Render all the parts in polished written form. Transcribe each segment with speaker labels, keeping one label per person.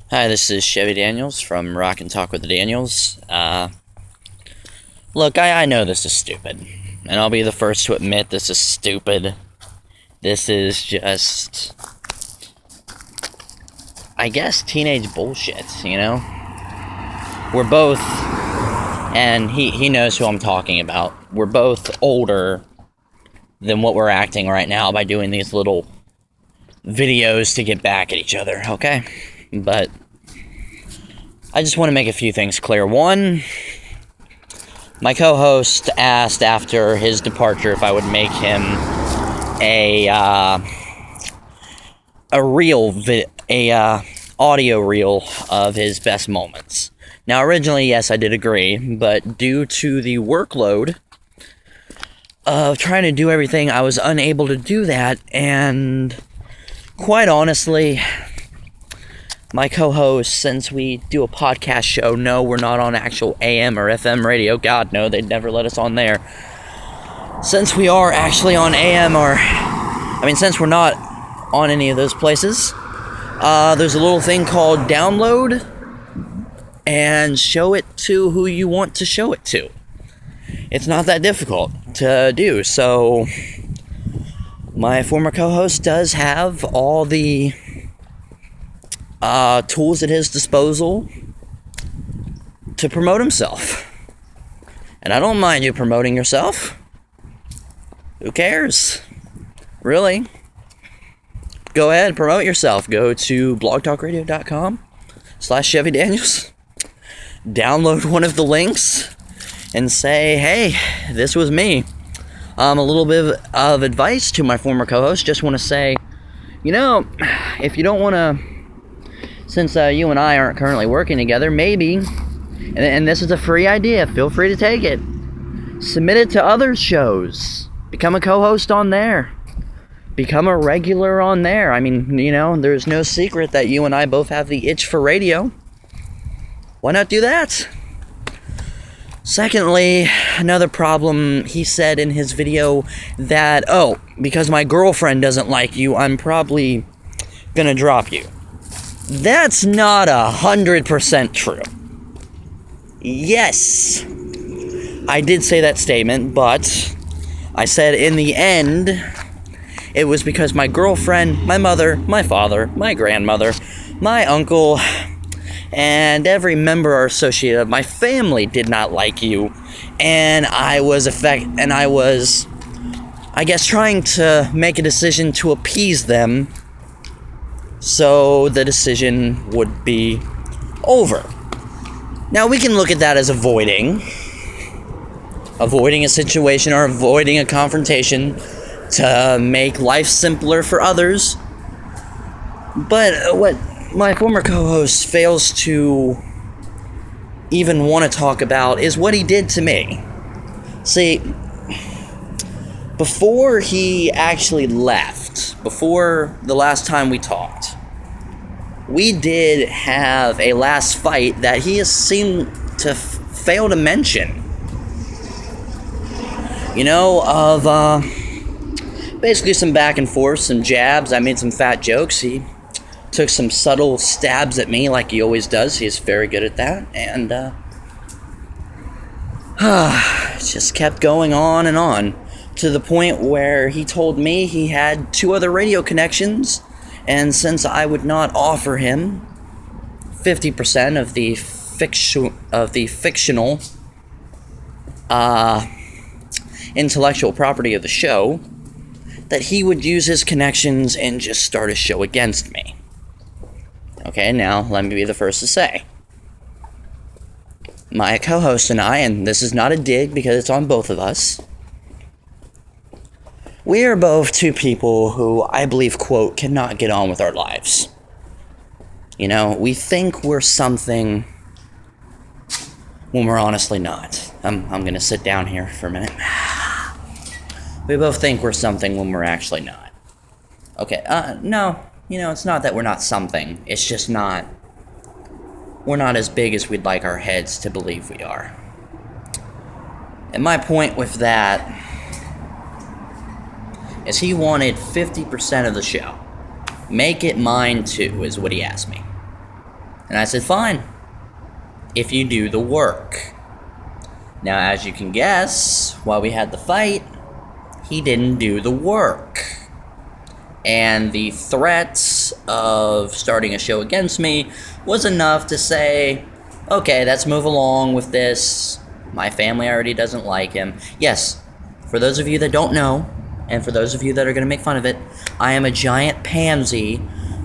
Speaker 1: Hi, this is Chevy Daniels from Rock and Talk with the Daniels. Look, I know this is stupid, and I'll be the first to admit this is stupid. This is just, I guess, teenage bullshit, you know? We're both, and he knows who I'm talking about, we're both older than what we're acting right now by doing these little videos to get back at each other, okay? But I just want to make a few things clear. One, my co-host asked after his departure if I would make him a audio reel of his best moments. Now, originally, yes, I did agree, but due to the workload of trying to do everything, I was unable to do that, and quite honestly, my co-hosts, since we do a podcast show, no, we're not on actual AM or FM radio. God, no, they'd never let us on there. Since we are actually on AM since we're not on any of those places, there's a little thing called download and show it to who you want to show it to. It's not that difficult to do, so my former co-host does have all the tools at his disposal to promote himself. And I don't mind you promoting yourself. Who cares? Really? Go ahead, promote yourself. Go to blogtalkradio.com/Chevy Daniels. Download one of the links and say, hey, this was me. A little bit of advice to my former co-host. Just want to say, if you don't want to, since you and I aren't currently working together, maybe, and this is a free idea, feel free to take it, submit it to other shows, become a co-host on there, become a regular on there. I mean, there's no secret that you and I both have the itch for radio. Why not do that? Secondly, another problem, he said in his video that, because my girlfriend doesn't like you, I'm probably gonna drop you. That's not 100% true. Yes, I did say that statement, but I said in the end, it was because my girlfriend, my mother, my father, my grandmother, my uncle, and every member or associate of my family did not like you, and I was, I guess, trying to make a decision to appease them, so the decision would be over. Now, we can look at that as avoiding a situation or avoiding a confrontation to make life simpler for others. But what my former co-host fails to even want to talk about is what he did to me. See, before he actually left, before the last time we talked, we did have a last fight that he has seemed to fail to mention. Basically some back and forth, some jabs. I made some fat jokes. He took some subtle stabs at me like he always does. He's very good at that. And it just kept going on and on, to the point where he told me he had 2 other radio connections, and since I would not offer him 50% of the fictional intellectual property of the show, that he would use his connections and just start a show against me. Okay, now let me be the first to say, my co-host and I, and this is not a dig because it's on both of us, we are both 2 people who I believe, quote, cannot get on with our lives. We think we're something when we're honestly not. I'm going to sit down here for a minute. We both think we're something when we're actually not. Okay, no, it's not that we're not something. It's just we're not as big as we'd like our heads to believe we are. And my point with that is he wanted 50% of the show. Make it mine too, is what he asked me. And I said, fine, if you do the work. Now, as you can guess, while we had the fight, he didn't do the work. And the threats of starting a show against me was enough to say, okay, let's move along with this. My family already doesn't like him. Yes, for those of you that don't know, and for those of you that are going to make fun of it, I am a giant pansy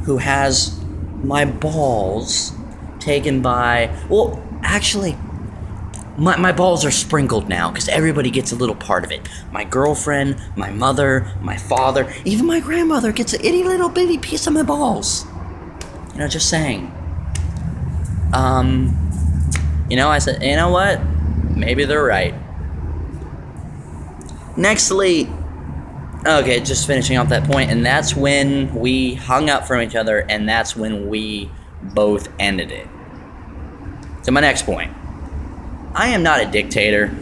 Speaker 1: who has my balls taken by... Well, actually, my balls are sprinkled now, because everybody gets a little part of it. My girlfriend, my mother, my father, even my grandmother gets an itty little bitty piece of my balls. You know, just saying. I said, you know what? Maybe they're right. Nextly, okay, just finishing off that point, and that's when we hung up from each other, and that's when we both ended it. So my next point. I am not a dictator.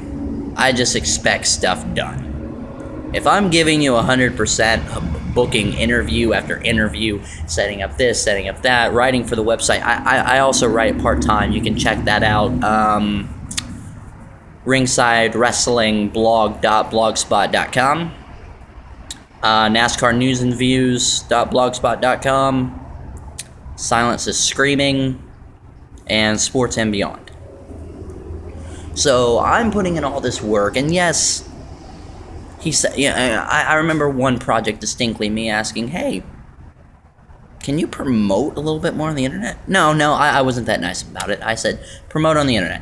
Speaker 1: I just expect stuff done. If I'm giving you 100% booking interview after interview, setting up this, setting up that, writing for the website, I also write part-time. You can check that out. Ringside Wrestling blog.blogspot.com. NASCAR News and Views.blogspot.com. Silence is Screaming. And Sports and Beyond. So I'm putting in all this work, and yes, he said, I remember one project distinctly, me asking, hey, can you promote a little bit more on the internet? No, I wasn't that nice about it. I said, promote on the internet,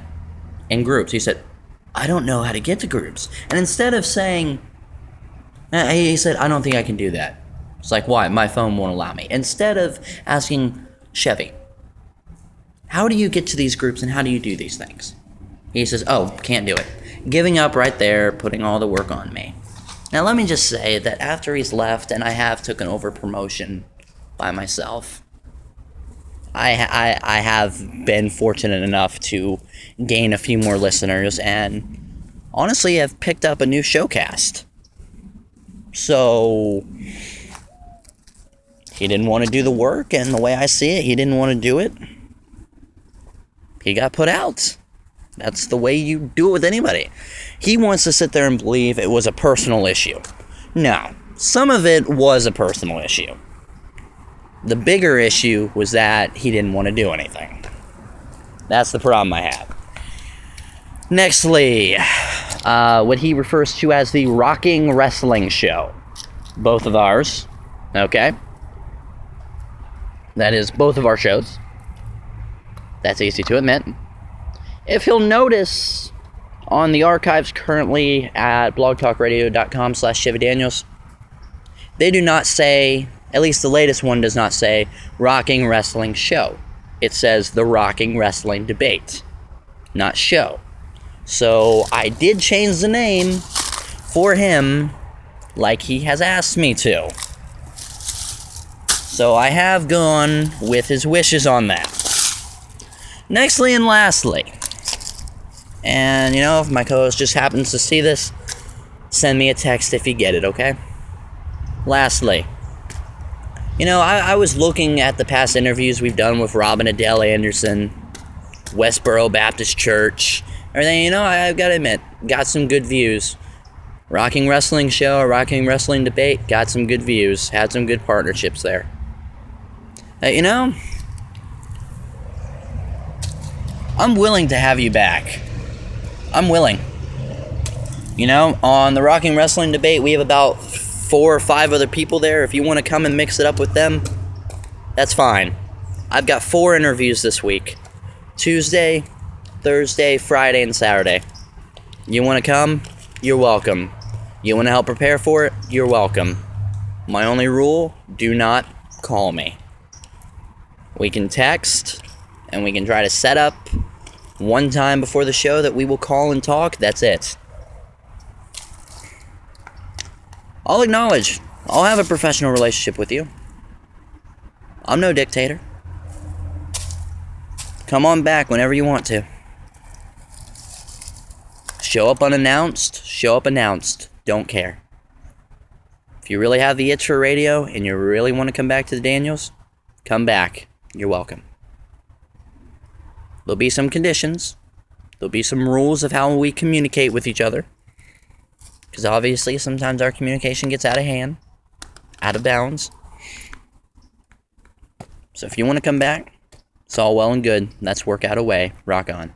Speaker 1: in groups. He said, I don't know how to get to groups. And instead of saying, he said, I don't think I can do that. It's like, why? My phone won't allow me. Instead of asking Chevy, how do you get to these groups and how do you do these things? He says, oh, can't do it. Giving up right there, putting all the work on me. Now, let me just say that after he's left and I have taken over promotion by myself, I have been fortunate enough to gain a few more listeners and honestly have picked up a new showcast. So, he didn't want to do the work, and the way I see it, he didn't want to do it. He got put out. That's the way you do it with anybody. He wants to sit there and believe it was a personal issue. No, some of it was a personal issue. The bigger issue was that he didn't want to do anything. That's the problem I have. Nextly, what he refers to as the Rocking Wrestling Show. Both of ours. Okay? That is both of our shows. That's easy to admit. If you'll notice on the archives currently at blogtalkradio.com/ChevyDaniels, they do not say, at least the latest one does not say, Rocking Wrestling Show. It says the Rocking Wrestling Debate, not show. So I did change the name for him like he has asked me to. So I have gone with his wishes on that. Nextly and lastly, and if my co-host just happens to see this, send me a text if you get it, okay? Lastly, I was looking at the past interviews we've done with Robin Adele Anderson, Westboro Baptist Church, everything. I've got to admit, got some good views. Rocking Wrestling Show, Rocking Wrestling Debate, got some good views, had some good partnerships there. I'm willing to have you back. I'm willing. On the Rocking Wrestling Debate, we have about 4 or 5 other people there. If you want to come and mix it up with them, that's fine. I've got 4 interviews this week. Tuesday, Thursday, Friday, and Saturday. You want to come? You're welcome. You want to help prepare for it? You're welcome. My only rule, do not call me. We can text, and we can try to set up one time before the show that we will call and talk. That's it. I'll acknowledge, I'll have a professional relationship with you. I'm no dictator. Come on back whenever you want to. Show up unannounced, show up announced. Don't care. If you really have the itch for radio and you really want to come back to the Daniels, come back. You're welcome. There'll be some conditions. There'll be some rules of how we communicate with each other. Because obviously, sometimes our communication gets out of hand, out of bounds. So if you want to come back, it's all well and good. Let's work out a way. Rock on.